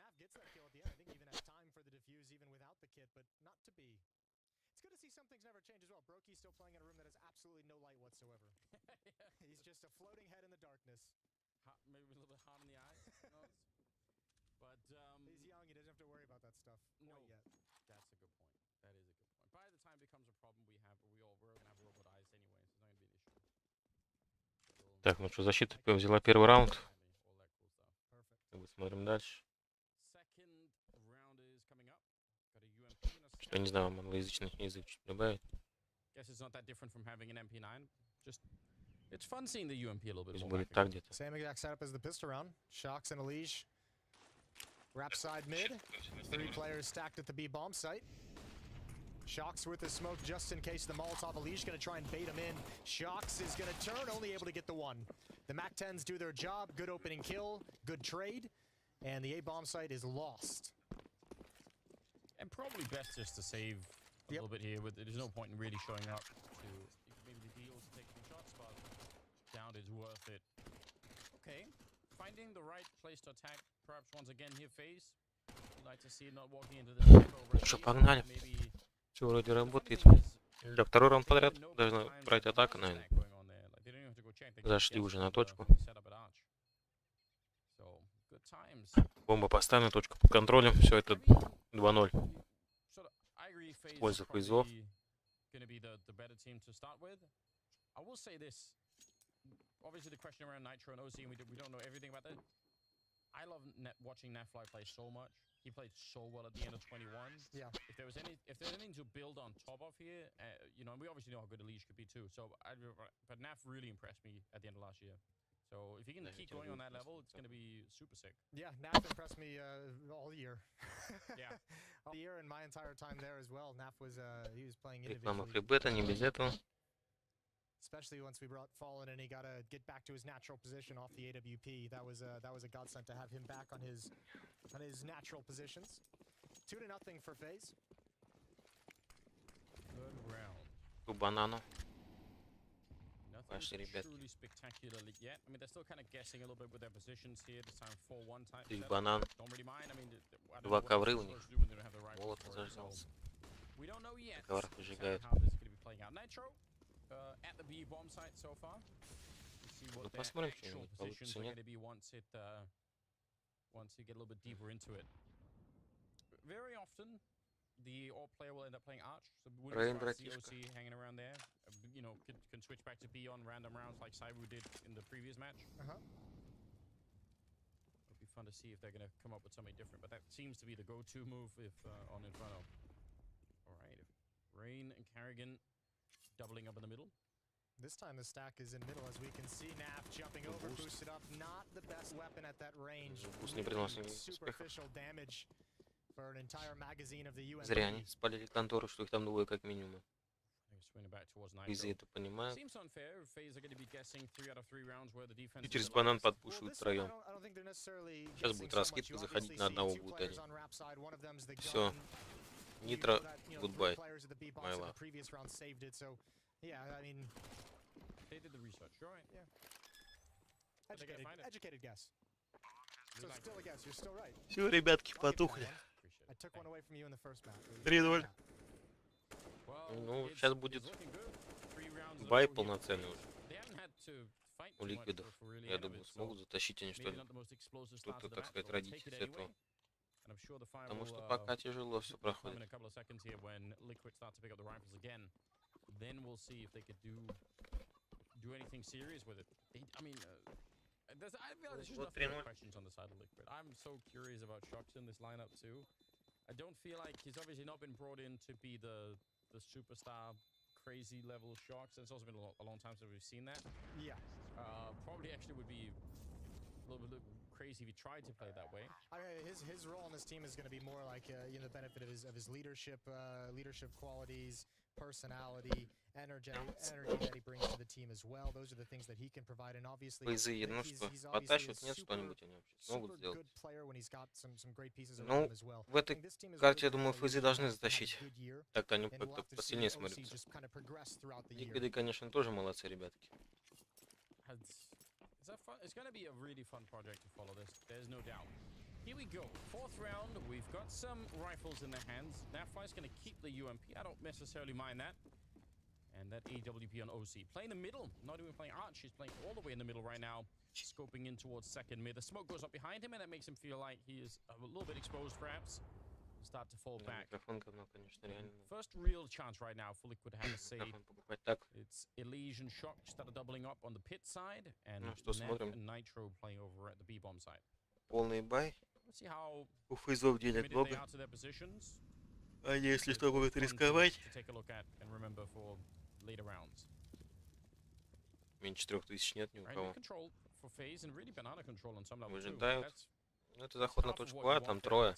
Nav gets that kill at the end. I think even has time for the defuse even without the kit, but not to be. It's good to see some things never change as well. Brokey's still playing in a room that has absolutely no light whatsoever. He's just a floating head in the darkness. Maybe a little bit hard in the eyes. But he's young. He doesn't have to worry about that stuff quite yet. That's a good point. That is a good point. By the time it becomes a problem, we're gonna have robot eyes anyway, so it's not gonna be an issue. Так, ну что, защита взяла первый раунд. Смотрим дальше. Что, не знаю, вам англоязычный язык чуть добавить. It's fun seeing the UMP a little bit more. Будет так где-то. Same exact setup as the pistol round. Shocks and Elige. Wrap side mid. 3 players stacked at the B bomb site. Shocks with the smoke just in case the Molotov. Elige gonna try and bait him in. Shocks is gonna turn, only able to get the one. The MAC-10s do their job. Good opening kill. Good trade. And the A bomb site is lost. And probably best just to save a little bit here. There's no point in really showing up to maybe the deals to take some shots, but down is worth it. Okay, finding the right place to attack. Perhaps once again here, FaZe. You'd like to see not walking into the Ну что, погнали. Все вроде работает. Да, второй раунд подряд должна брать атака, наверное. Зашли уже на точку. Бомба поставлена, точка под контролем. Все, это 2-0. В пользу фейзов. Obviously, the question around Nitro and OC, and we don't know everything about that. I love watching Nafly play so much. He played so well at the end of 21. Yeah. If there's anything to build on top of here, you know, and we obviously know how good Elige could be too. So, but Naf really impressed me at the end of last year. So if he can keep going on that level, it's going to be super sick. Yeah, Naf impressed me all year. Yeah. All year and my entire time there as well. Naf was he was playing Реклама хребета, не без этого. Especially once we brought Fallen and he got to get back to his natural position off the AWP. That was a godsend to have him back on his natural positions. 2-0 for FaZe. Good round. По банану. Nothing truly spectacular yet. I mean, they're still kind of guessing a little bit with their positions here. This time 4-1 type. Банан. Don't really mind. I mean, Два ковры у них. Молот заждался. We don't know yet Коврах выжигают. how this is going to be playing out. Nitro at the B bomb site so far. See what their actual positions are going to be once you get a little bit deeper into it. Very often, the AWP player will end up playing Arch. So we wouldn't see OC hanging around there. You know, can switch back to B on random rounds like Saibu did in the previous match. It'll be fun to see if they're going to come up with something different. But that seems to be the go-to move if on Inferno. All right, Rain and Carrigan doubling up in the middle. This time the stack is in middle, as we can see. Naf jumping over, boosted up. Not the best weapon at that range. Superficial damage for an entire magazine of the UMP. Зря они спалили контору, что их там двое как минимум. Фейзы это понимают. И через банан подпушивают втроем. Сейчас будет раскидка, заходить на одного будут они. Все. Нитро, goodbye. My love. Yeah, I mean, they did the research, right? Yeah. Educated guess. So still a guess. You're still right. Все, ребятки, потухли. I took one away from you in the first match. 3-0. Ну, сейчас будет бай полноценный уже. У ликвидов. Я думаю, смогут затащить они что-то, так сказать, родить из этого. Потому что пока тяжело все проходит. Then we'll see if they could do anything serious with it. I mean, I feel like there's just nothing but questions on the side of Liquid. I'm so curious about Shocks in this lineup too. I don't feel like he's obviously not been brought in to be the superstar crazy level Shocks. And it's also been a long time since we've seen that. Yeah. Probably actually would be a little bit crazy if he tried to play that way. His role on this team is going to be more like you know, the benefit of his leadership qualities, personality, energy that he brings to the team as well. Those are the things that he can provide, and obviously he's потащат, нет, что-нибудь они вообще могут сделать. Ну, в этой карте, я думаю, фейзы должны затащить. Так-то они как-то посильнее смотрятся. Ликвиды, конечно, тоже молодцы, ребятки. It's going to be a really fun project to follow this. There's no doubt. Here we go. 4th round. We've got some rifles in their hands. Nafly's going to keep the UMP. I don't necessarily mind that. And that AWP on OC. Playing the middle. Not even playing Arch. She's playing all the way in the middle right now. Scoping in towards second mid. The smoke goes up behind him, and that makes him feel like he is a little bit exposed, perhaps. Start to fall back. First real chance right now for Liquid to have a say. It's Elysian Shock started doubling up on the pit side, and Neff and Nitro playing over at the B-bomb side. Полный бай. Let's see how У фейзов денег много. Они, если что, будут рисковать. Меньше 3000 нет ни у кого. Выжидают. Ну, это заход на точку А, там трое.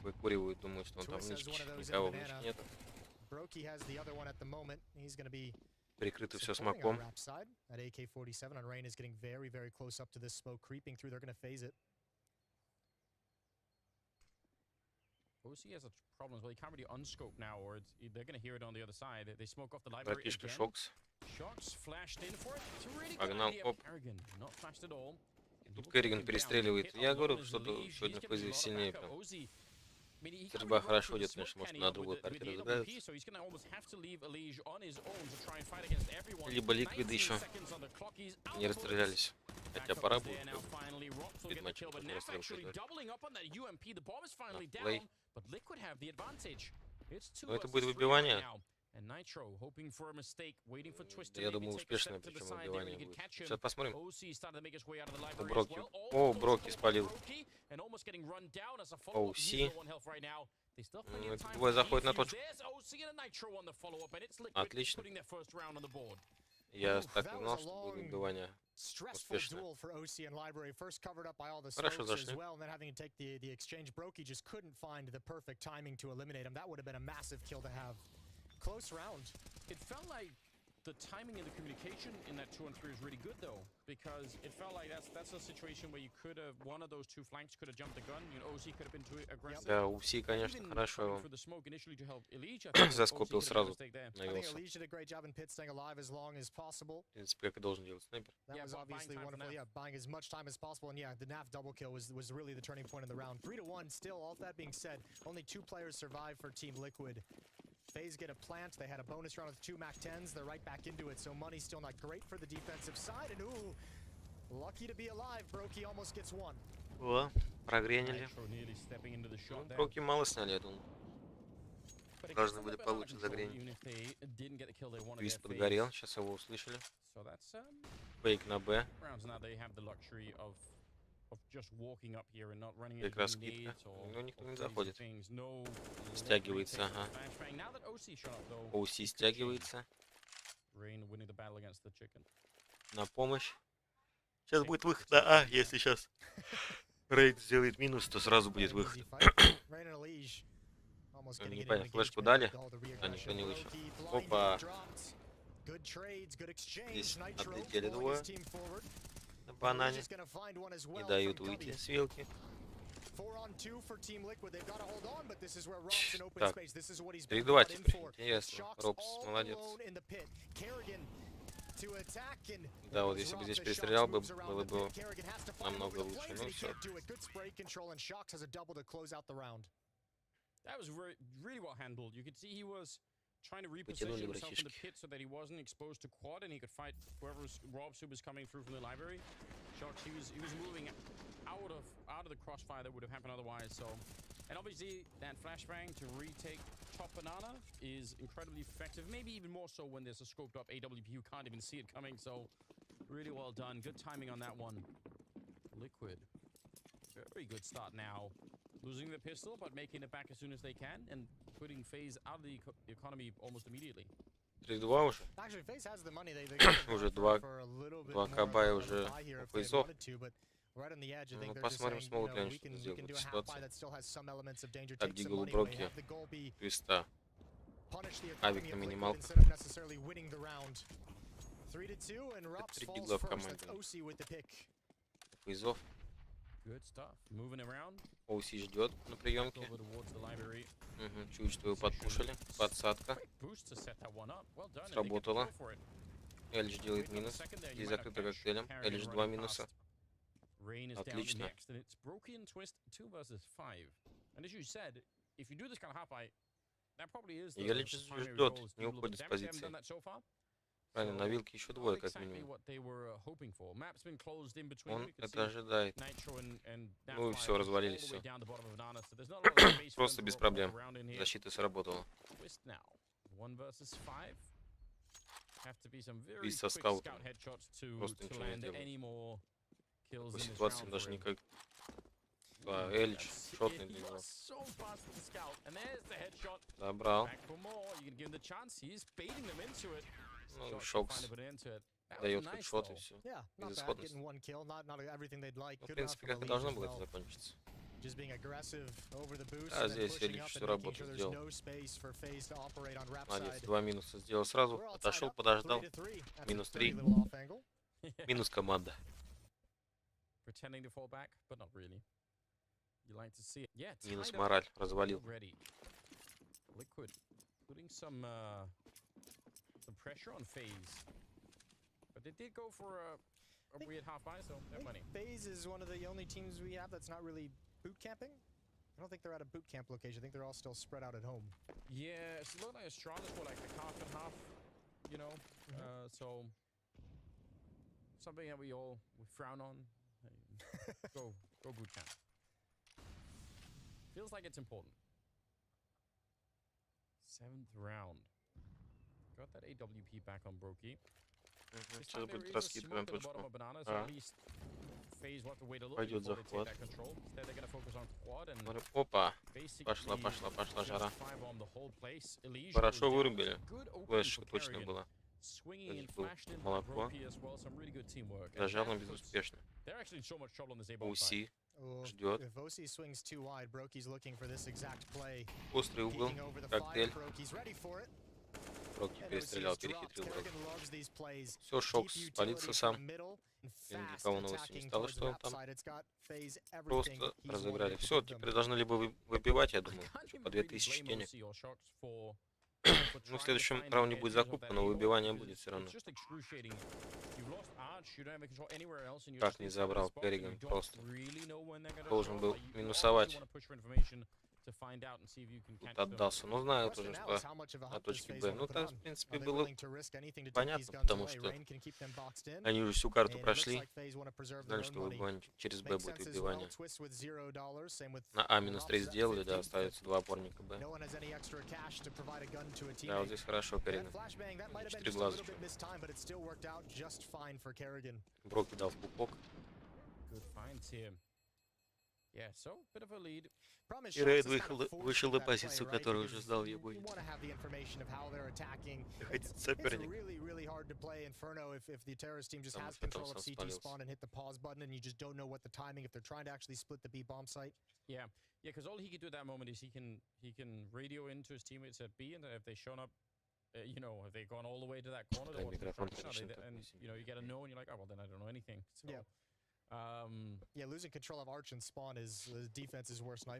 Выкуривают, думают, что он там нычки. Никого внички нету. Прикрыто все смоком. OC has a problem as well. He can't really unscope now, or they're going to hear it on the other side. They smoke off the library again. Шокс. Shocks flashed in for it. It's a really Погнал. Оп. Not flashed at all. Тут Керриган перестреливает. Я говорю, что сегодня FaZe сильнее. Прям. Стрельба хорошо идет, конечно, может на другой карте разыграются. Либо ликвиды еще не расстрелялись. Хотя пора будет. Перед матчем не расстрелился. Но это будет выбивание. Я думаю, успешное, причем выбивание будет. Сейчас посмотрим. О, Броки. О, Броки спалил. OC. Двое заходят на точку. Отлично. Я так и знал, что будет выбивание успешное. Хорошо зашли. Close round. It felt like the timing and the communication in that 2-on-3 is really good though, because it felt like that's a situation where you could have one of those two flanks could have jumped the gun. You know, OC could have been too aggressive. Да, OC, конечно, хорошо заскопил сразу, навелся. В принципе, как и должен делать снайпер. That was obviously wonderful. Yeah, buying as much time as possible, and yeah, the NAF double kill was really the turning point in the round. 3-1. Still, all that being said, only 2 players survive for Team Liquid. FaZe get a plant. They had a bonus round with 2 MAC-10s. They're right back into it, so money's still not great for the defensive side. And ooh, lucky to be alive. Broky almost gets 1. О, прогренили. Ну, Броки мало сняли, я думаю. Должны были получше загренить. Твист подгорел, сейчас его услышали. Фейк на Б. Как раз скидка. Но никто не заходит. Стягивается, ага. OC стягивается. На помощь. Сейчас будет выход на А, если сейчас Рейд сделает минус, то сразу будет выход. Непонятно, флешку дали, а никто не вышел. Опа. Здесь отлетели двое. На банане. Не дают выйти с вилки. Так, 3-2 теперь. Интересно. Робс, молодец. Да, вот если бы здесь перестрелял бы, было бы намного лучше. Ну все. Trying to reposition himself in the pit so that he wasn't exposed to quad and he could fight whoever's Robs who was coming through from the library. Shocks, he was moving out of the crossfire that would have happened otherwise. So, and obviously that flashbang to retake top banana is incredibly effective. Maybe even more so when there's a scoped up AWP. You can't even see it coming. So, really well done. Good timing on that one. Liquid, very good start now. Losing the pistol, but making it back as soon as they can, and putting FaZe out of the economy almost immediately. 3-2 уже. Уже 2 кабая уже у фейзов. Ну, посмотрим, смогут ли они что-то сделать в этой ситуации. Так, дигл у Броки. Твиста. Авик на минималках. Это 3 дигла в команде. Фейзов. OC ждет на приемке. Чувствую, подпушили. Подсадка. Сработала. Эльч делает минус. Здесь закрыто коктейлем. Эльч 2 минуса. Отлично. Эльч ждет, не уходит с позиции. Правильно, на вилке еще двое, как минимум. Он это ожидает. Ну и все, развалились, все. Просто без проблем. Защита сработала. Виз со скаутом. Просто ничего не делает. В такой ситуации даже никак... Эльч, шотный для него. Добрал. Ну, Шокс дает хоть шот и все. Безысходность. Ну, в принципе, как и должно было это закончиться. А здесь Эльч всю работу сделал. Молодец, 2 минуса сделал сразу. Отошел, подождал. Минус 3. Минус команда. Минус мораль. Развалил. Pressure on FaZe, but they did go for a weird half buy, so they're money. FaZe is one of the only teams we have that's not really boot camping. I don't think they're at a boot camp location. I think they're all still spread out at home. Yeah, it's a little like Australia for like the half and half, you know. So something that we frown on. Go boot camp. Feels like it's important. 7th round. Got that AWP back on Brokey. Сейчас будет раскидка на точку. Пойдет захват. Опа. Пошла жара. Хорошо вырубили. Флешка точно была. Молоко. Зажал, но безуспешно. Уси ждет. Острый угол. Коктейль. Броки перестрелял, перехитрил Броки. Все, Шокс спалится сам. Ни для кого новости не стало, что он там. Просто разыграли. Все, теперь должны либо выбивать, я думаю, по 2000 денег. Ну, в следующем раунде будет закупка, но выбивание будет все равно. Как не забрал Керриган, просто. Должен был минусовать. Тут отдался. Ну, знаю тоже, что на точке Б. Ну, это, в принципе, было понятно, потому что они уже всю карту прошли. Знали, что выбивание через Б будет выбивание. На А минус 3 сделали, да, остается 2 опорника Б. Да, вот здесь хорошо, Керриган. 4 глазочка. Броки дал в пупок. И Рейд вышел на позицию, которую уже сдал ему. Хоть соперник. Потом сам спалился. Yeah, because all he can do at that moment is he can radio into his teammates at B, and if they shown up, you know, if they gone all the way to that corner, and you know, you get a no, and you're like, oh well, then I don't know anything. So, yeah, losing control of Arch and Spawn is the defense's worst nightmare.